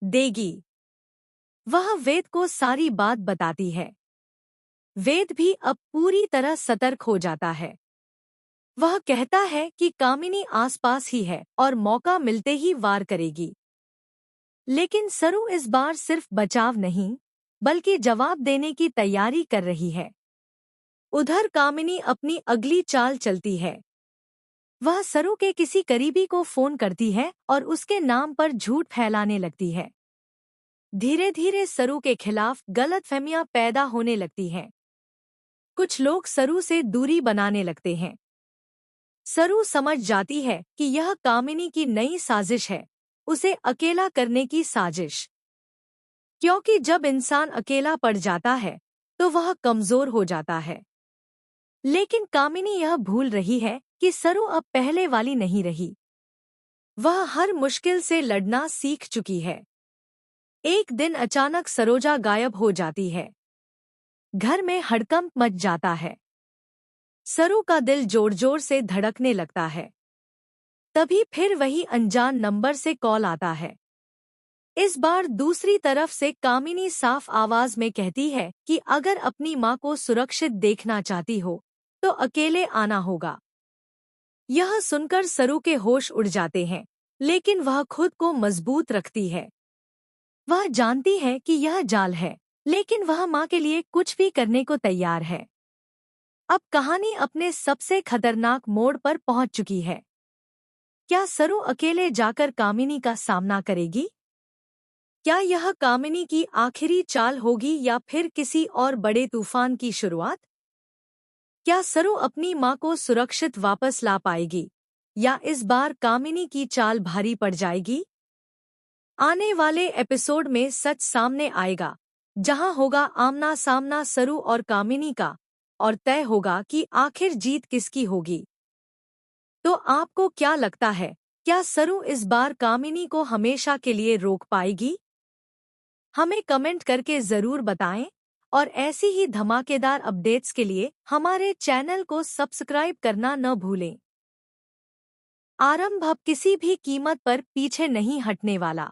देगी। वह वेद को सारी बात बताती है। वेद भी अब पूरी तरह सतर्क हो जाता है। वह कहता है कि कामिनी आसपास ही है और मौका मिलते ही वार करेगी। लेकिन सरू इस बार सिर्फ बचाव नहीं, बल्कि जवाब देने की तैयारी कर रही है। उधर कामिनी अपनी अगली चाल चलती है। वह सरू के किसी करीबी को फोन करती है और उसके नाम पर झूठ फैलाने लगती है। धीरे धीरे सरू के खिलाफ गलतफहमियां पैदा होने लगती हैं। कुछ लोग सरू से दूरी बनाने लगते हैं। सरू समझ जाती है कि यह कामिनी की नई साजिश है, उसे अकेला करने की साजिश। क्योंकि जब इंसान अकेला पड़ जाता है तो वह कमजोर हो जाता है। लेकिन कामिनी यह भूल रही है कि सरू अब पहले वाली नहीं रही। वह हर मुश्किल से लड़ना सीख चुकी है। एक दिन अचानक सरोजा गायब हो जाती है। घर में हड़कंप मच जाता है। सरू का दिल जोर जोर से धड़कने लगता है। तभी फिर वही अनजान नंबर से कॉल आता है। इस बार दूसरी तरफ से कामिनी साफ आवाज में कहती है कि अगर अपनी माँ को सुरक्षित देखना चाहती हो तो अकेले आना होगा। यह सुनकर सरू के होश उड़ जाते हैं, लेकिन वह खुद को मजबूत रखती है। वह जानती है कि यह जाल है, लेकिन वह माँ के लिए कुछ भी करने को तैयार है। अब कहानी अपने सबसे खतरनाक मोड़ पर पहुंच चुकी है। क्या सरू अकेले जाकर कामिनी का सामना करेगी? क्या यह कामिनी की आखिरी चाल होगी या फिर किसी और बड़े तूफान की शुरुआत? क्या सरू अपनी माँ को सुरक्षित वापस ला पाएगी या इस बार कामिनी की चाल भारी पड़ जाएगी? आने वाले एपिसोड में सच सामने आएगा, जहां होगा आमना सामना सरू और कामिनी का, और तय होगा कि आखिर जीत किसकी होगी। तो आपको क्या लगता है, क्या सरू इस बार कामिनी को हमेशा के लिए रोक पाएगी? हमें कमेंट करके जरूर बताएं और ऐसी ही धमाकेदार अपडेट्स के लिए हमारे चैनल को सब्सक्राइब करना न भूलें। आरंभ अब किसी भी कीमत पर पीछे नहीं हटने वाला।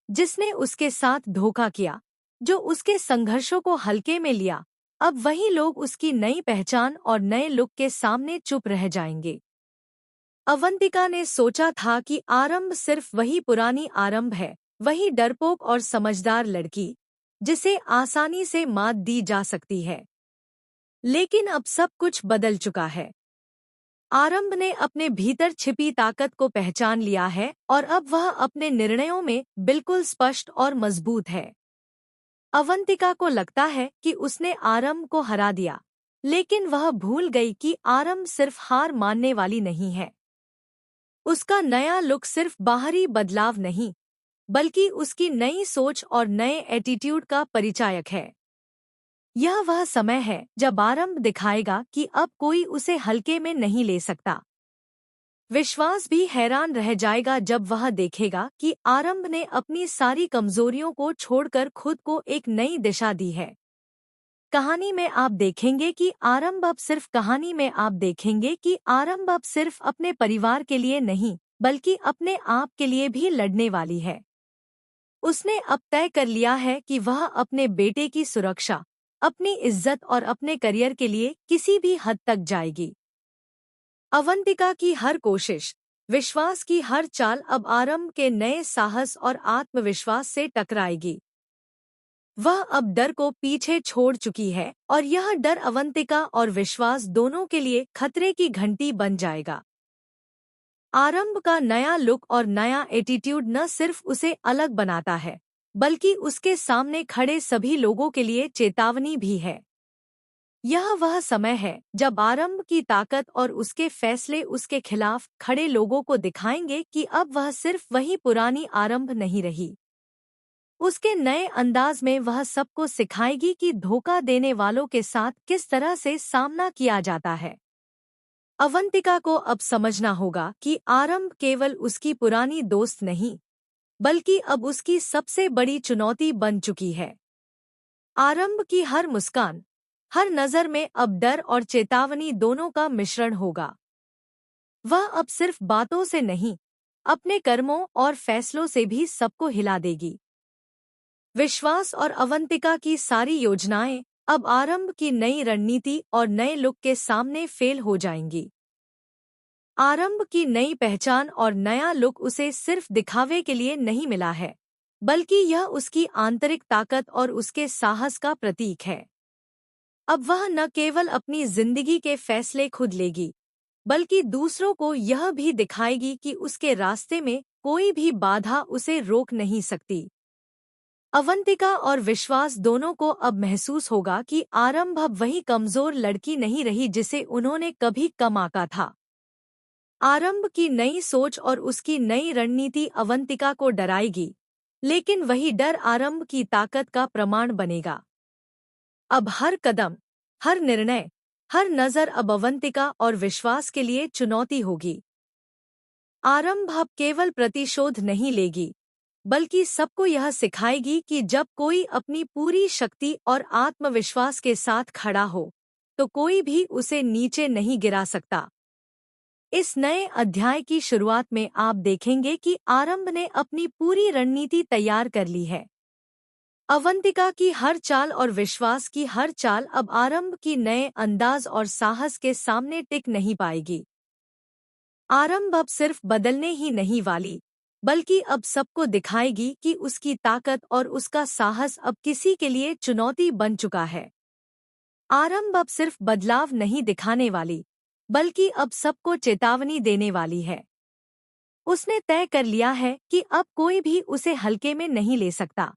जिसने उसके साथ धोखा किया, जो उसके संघर्षों को हल्के में लिया, अब वही लोग उसकी नई पहचान और नए लुक के सामने चुप रह जाएंगे। अवंतिका ने सोचा था कि आरंभ सिर्फ वही पुरानी आरंभ है, वही डरपोक और समझदार लड़की जिसे आसानी से मात दी जा सकती है। लेकिन अब सब कुछ बदल चुका है। आरंभ ने अपने भीतर छिपी ताकत को पहचान लिया है और अब वह अपने निर्णयों में बिल्कुल स्पष्ट और मजबूत है। अवंतिका को लगता है कि उसने आरंभ को हरा दिया, लेकिन वह भूल गई कि आरंभ सिर्फ हार मानने वाली नहीं है। उसका नया लुक सिर्फ बाहरी बदलाव नहीं, बल्कि उसकी नई सोच और नए एटीट्यूड का परिचायक है। यह वह समय है जब आरंभ दिखाएगा कि अब कोई उसे हल्के में नहीं ले सकता। विश्वास भी हैरान रह जाएगा जब वह देखेगा कि आरंभ ने अपनी सारी कमजोरियों को छोड़कर खुद को एक नई दिशा दी है। कहानी में आप देखेंगे कि आरंभ अब सिर्फ अपने परिवार के लिए नहीं, बल्कि अपने आप के लिए भी लड़ने वाली है। उसने अब तय कर लिया है कि वह अपने बेटे की सुरक्षा, अपनी इज्जत और अपने करियर के लिए किसी भी हद तक जाएगी। अवंतिका की हर कोशिश, विश्वास की हर चाल अब आरंभ के नए साहस और आत्मविश्वास से टकराएगी। वह अब डर को पीछे छोड़ चुकी है और यह डर अवंतिका और विश्वास दोनों के लिए खतरे की घंटी बन जाएगा। आरंभ का नया लुक और नया एटीट्यूड न सिर्फ उसे अलग बनाता है, बल्कि उसके सामने खड़े सभी लोगों के लिए चेतावनी भी है। यह वह समय है जब आरंभ की ताकत और उसके फैसले उसके खिलाफ खड़े लोगों को दिखाएंगे कि अब वह सिर्फ वही पुरानी आरंभ नहीं रही। उसके नए अंदाज में वह सबको सिखाएगी कि धोखा देने वालों के साथ किस तरह से सामना किया जाता है। अवंतिका को अब समझना होगा कि आरंभ केवल उसकी पुरानी दोस्त नहीं, बल्कि अब उसकी सबसे बड़ी चुनौती बन चुकी है। आरंभ की हर मुस्कान, हर नज़र में अब डर और चेतावनी दोनों का मिश्रण होगा। वह अब सिर्फ बातों से नहीं, अपने कर्मों और फैसलों से भी सबको हिला देगी। विश्वास और अवंतिका की सारी योजनाएं अब आरंभ की नई रणनीति और नए लुक के सामने फेल हो जाएंगी। आरंभ की नई पहचान और नया लुक उसे सिर्फ दिखावे के लिए नहीं मिला है, बल्कि यह उसकी आंतरिक ताकत और उसके साहस का प्रतीक है। अब वह न केवल अपनी जिंदगी के फैसले खुद लेगी, बल्कि दूसरों को यह भी दिखाएगी कि उसके रास्ते में कोई भी बाधा उसे रोक नहीं सकती। अवंतिका और विश्वास दोनों को अब महसूस होगा कि आरंभ अब वही कमजोर लड़की नहीं रही जिसे उन्होंने कभी कम आंका था। आरंभ की नई सोच और उसकी नई रणनीति अवंतिका को डराएगी, लेकिन वही डर आरंभ की ताकत का प्रमाण बनेगा। अब हर कदम, हर निर्णय, हर नजर अब अवंतिका और विश्वास के लिए चुनौती होगी। आरंभ अब केवल प्रतिशोध नहीं लेगी, बल्कि सबको यह सिखाएगी कि जब कोई अपनी पूरी शक्ति और आत्मविश्वास के साथ खड़ा हो, तो कोई भी उसे नीचे नहीं गिरा सकता। इस नए अध्याय की शुरुआत में आप देखेंगे कि आरंभ ने अपनी पूरी रणनीति तैयार कर ली है। अवंतिका की हर चाल और विश्वास की हर चाल अब आरंभ की नए अंदाज और साहस के सामने टिक नहीं पाएगी। आरंभ अब सिर्फ बदलने ही नहीं वाली, बल्कि अब सबको दिखाएगी कि उसकी ताकत और उसका साहस अब किसी के लिए चुनौती बन चुका है। आरंभ अब सिर्फ बदलाव नहीं दिखाने वाली, बल्कि अब सबको चेतावनी देने वाली है। उसने तय कर लिया है कि अब कोई भी उसे हल्के में नहीं ले सकता।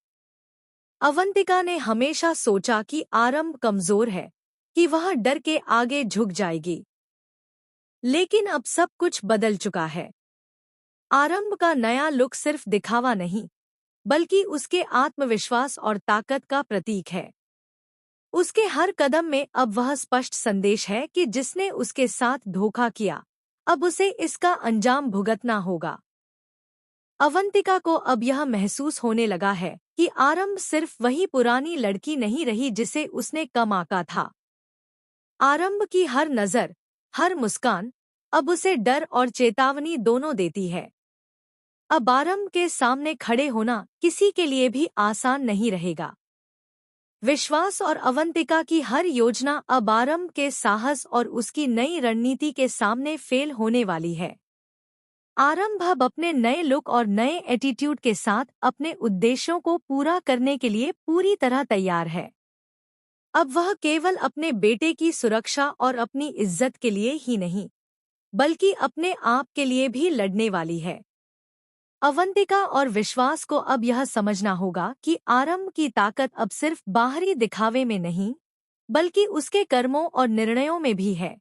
अवंतिका ने हमेशा सोचा कि आरंभ कमजोर है, कि वह डर के आगे झुक जाएगी। लेकिन अब सब कुछ बदल चुका है। आरंभ का नया लुक सिर्फ दिखावा नहीं, बल्कि उसके आत्मविश्वास और ताकत का प्रतीक है। उसके हर कदम में अब वह स्पष्ट संदेश है कि जिसने उसके साथ धोखा किया, अब उसे इसका अंजाम भुगतना होगा। अवंतिका को अब यह महसूस होने लगा है कि आरंभ सिर्फ वही पुरानी लड़की नहीं रही जिसे उसने कम आंका था। आरंभ की हर नज़र, हर मुस्कान अब उसे डर और चेतावनी दोनों देती है। अब आरंभ के सामने खड़े होना किसी के लिए भी आसान नहीं रहेगा। विश्वास और अवंतिका की हर योजना अब आरंभ के साहस और उसकी नई रणनीति के सामने फेल होने वाली है। आरंभ अब अपने नए लुक और नए एटीट्यूड के साथ अपने उद्देश्यों को पूरा करने के लिए पूरी तरह तैयार है। अब वह केवल अपने बेटे की सुरक्षा और अपनी इज्जत के लिए ही नहीं, बल्कि अपने आप के लिए भी लड़ने वाली है। अवंतिका और विश्वास को अब यह समझना होगा कि आरंभ की ताकत अब सिर्फ बाहरी दिखावे में नहीं, बल्कि उसके कर्मों और निर्णयों में भी है।